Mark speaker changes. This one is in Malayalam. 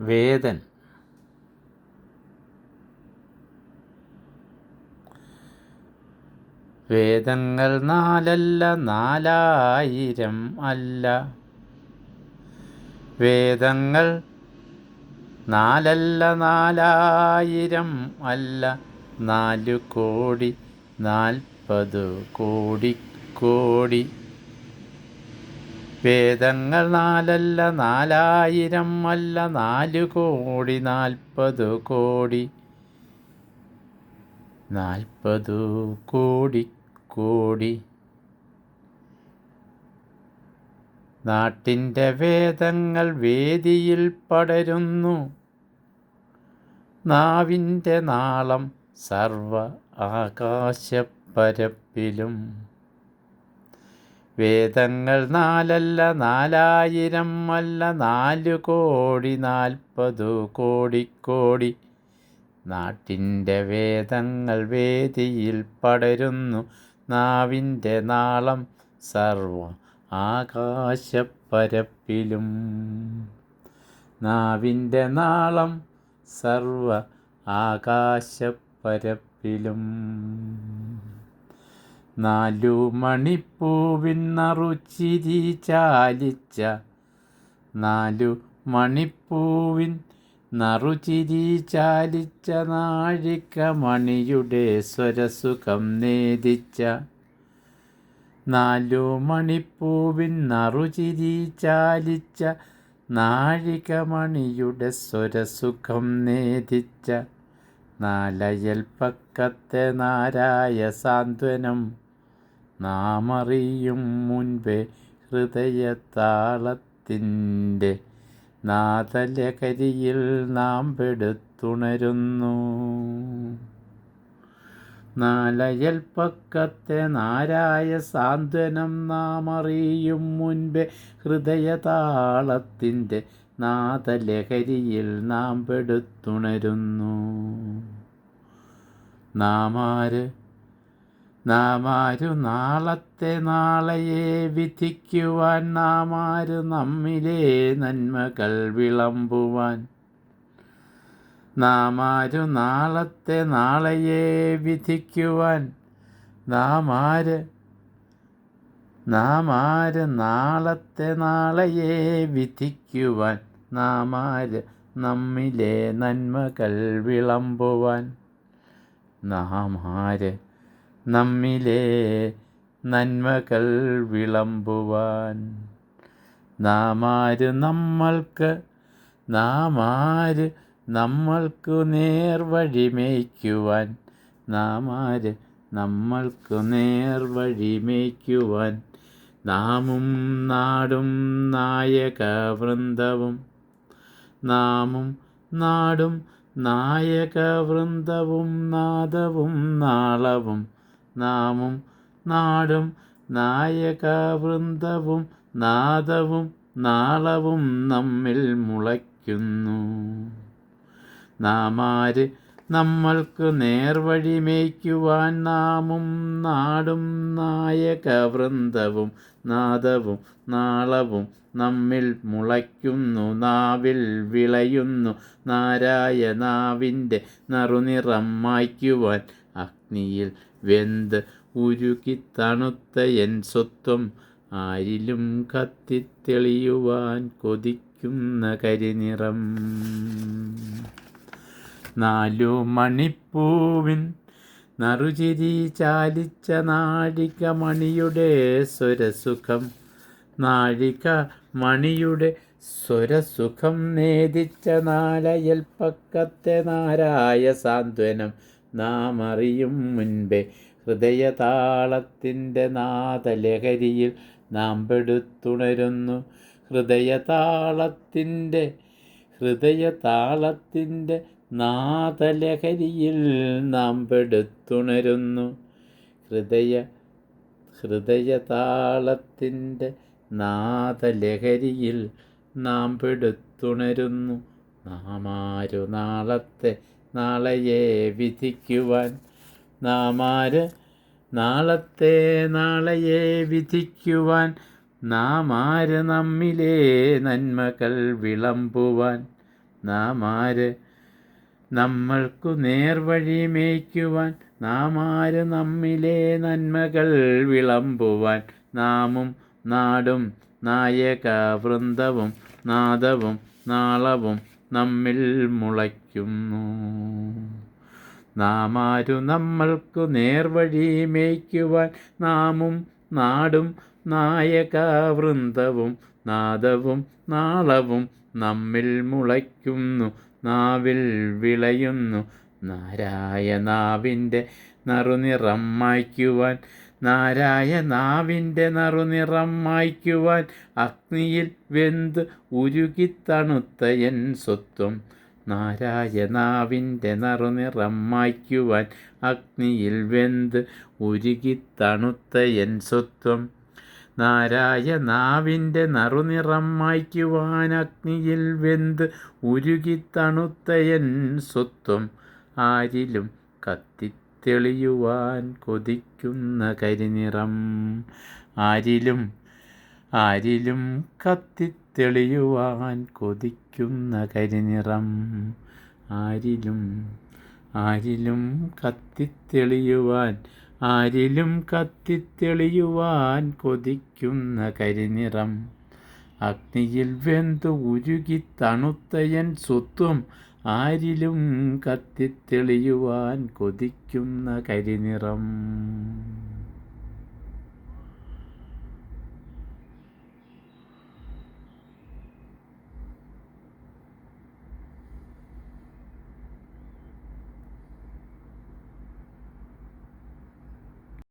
Speaker 1: വേദൻ. വേദങ്ങൾ നാലല്ല 4000 അല്ല. വേദങ്ങൾ നാലല്ല 4000 അല്ല. 4 കോടി 40 കോടി കോടി. വേദങ്ങൾ നാലല്ല 4000 അല്ല. 4 കോടി 40 കോടി. 40 കോടി കോടി. നാട്ടിൻ്റെ വേദങ്ങൾ വേദിയിൽ പടരുന്നു. നാവിൻ്റെ നാളം സർവ ആകാശപ്പരപ്പിലും. വേദങ്ങൾ നാലല്ല 4000 അല്ല. 4 കോടി 40 കോടി കോടി. നാട്ടിൻ്റെ വേദങ്ങൾ വേദിയിൽ പടരുന്നു. നാവിൻ്റെ നാളം സർവ ആകാശപ്പരപ്പിലും. നാവിൻ്റെ നാളം സർവ ആകാശപ്പരപ്പിലും. 4 മണിപ്പൂവിൻ നറുചിരി ചാലിച്ച. 4 മണിപ്പൂവിൻ നറുചിരി ചാലിച്ച. നാഴികമണിയുടെ സ്വരസുഖം നേദിച്ച. 4 മണിപ്പൂവിൻ നറുചിരി ചാലിച്ച. നാഴികമണിയുടെ സ്വരസുഖം നേദിച്ച. നാലയൽപ്പക്കത്തെ നാരായ സാന്ത്വനം നാമറിയും മുൻപേ ഹൃദയതാളത്തിൻ്റെ നാദലഹരിയിൽ നാം പെടുത്തുണരുന്നു. നാലയൽപ്പക്കത്തെ നാരായ സാന്ത്വനം നാമറിയും മുൻപേ ഹൃദയതാളത്തിൻ്റെ നാദലഹരിയിൽ നാം പെടുത്തുണരുന്നു. നാമാര് നാളത്തെ നാളെയെ വിധിക്കുവാൻ. നാമാര് നമ്മിലെ നന്മകൾ വിളമ്പുവാൻ. നാമാര് നാളത്തെ നാളെയെ വിധിക്കുവാൻ. നാമാര് നാളത്തെ നാളെയെ വിധിക്കുവാൻ. നാമാര് നമ്മിലെ നന്മകൾ വിളമ്പുവാൻ. നാമാര് നമ്മിലെ നന്മകൾ വിളമ്പുവാൻ. നാമാര് നമ്മൾക്ക് നേർവഴി മേയ്ക്കുവാൻ. നാമാര് നമ്മൾക്ക് നേർവഴി മേയ്ക്കുവാൻ. നാമും നാടും നായകവൃന്ദവും. നാമും നാടും നായകവൃന്ദവും നാദവും നാളവും. നാമും നാടും നായകവൃന്ദവും നാദവും നാളവും നമ്മിൽ മുളയ്ക്കുന്നു. നാമാര് നമ്മൾക്ക് നേർവഴി മേയ്ക്കുവാൻ. നാമും നാടും നായകവൃന്ദവും നാദവും നാളവും നമ്മിൽ മുളയ്ക്കുന്നു. നാവിൽ വിളയുന്നു നാരായണാവിൻ്റെ നറുനിറം മായ്ക്കുവാൻ. അഗ്നിയിൽ വെന്ത് ഉരുകി തണുത്ത എൻ സ്വത്വം ആരിലും കത്തിത്തെളിയുവാൻ കൊതിക്കുന്ന കരിനിറം. 4 മണിപ്പൂവിൻ നറുചിരി ചാലിച്ച. നാഴികമണിയുടെ സ്വരസുഖം. നാഴികമണിയുടെ സ്വരസുഖം നേദിച്ച. നാലയൽപ്പക്കത്തെ നാരായ സാന്ത്വനം നാം അറിയും മുൻപേ ഹൃദയതാളത്തിൻ്റെ നാദലഹരിയിൽ നാം പെടുത്തുണരുന്നു. ഹൃദയതാളത്തിൻ്റെ നാദലഹരിയിൽ നാം പെടുത്തുണരുന്നു. ഹൃദയതാളത്തിൻ്റെ നാദലഹരിയിൽ നാം പെടുത്തുണരുന്നു. നാമാരു നാളത്തെ നാളെയെ വിധിക്കുവാൻ. നാമാര് നാളത്തെ നാളെയെ വിധിക്കുവാൻ. നാമാര് നമ്മിലെ നന്മകൾ വിളമ്പുവാൻ. നാം ആര് നമ്മൾക്കു നേർവഴി മേയ്ക്കുവാൻ, നാം ആര് നമ്മിലെ നന്മകൾ വിളമ്പുവാൻ. നാമും നാടും നായക വൃന്ദവും നാദവും നാളവും നമ്മിൽ മുളയ്ക്കുന്നു. നാം ആരു നമ്മൾക്കു നേർവഴി മേയ്ക്കുവാൻ, നാമും നാടും നായക വൃന്ദവും നാദവും നാളവും നമ്മിൽ മുളയ്ക്കുന്നു. നാവിൽ വിളയുന്നു നാരായ നാവിൻ്റെ നറുനിറം മായ്ക്കുവാൻ, നാരായ നാവിൻ്റെ നറുനിറം മായ്ക്കുവാൻ. അഗ്നിയിൽ വെന്ത് ഉരുകിത്തണുത്ത എൻ സ്വത്വം, നാരായ നാവിൻ്റെ നറുനിറം മായ്ക്കുവാൻ. അഗ്നിയിൽ വെന്ത് ഉരുകിത്തണുത്ത എൻ സ്വത്വം, നാരായ നാവിൻ്റെ നറുനിറം മായ്ക്കുവാൻ. അഗ്നിയിൽ വെന്ത് ഉരുകിത്തണുത്ത എൻ സ്വത്വം, ആരിലും കത്തിത്തെളിയുവാൻ കൊതിക്കുന്ന കരിനിറം. ആരിലും കത്തിത്തെളിയുവാൻ കൊതിക്കുന്ന കരിനിറം. ആരിലും കത്തിത്തെളിയുവാൻ കൊതിക്കുന്ന കരിനിറം. അഗ്നിയിൽ വെന്ത് ഉരുകി തണുത്ത എൻ സ്വത്വം, ആരിലും കത്തിത്തെളിയുവാൻ കൊതിക്കുന്ന കരിനിറം.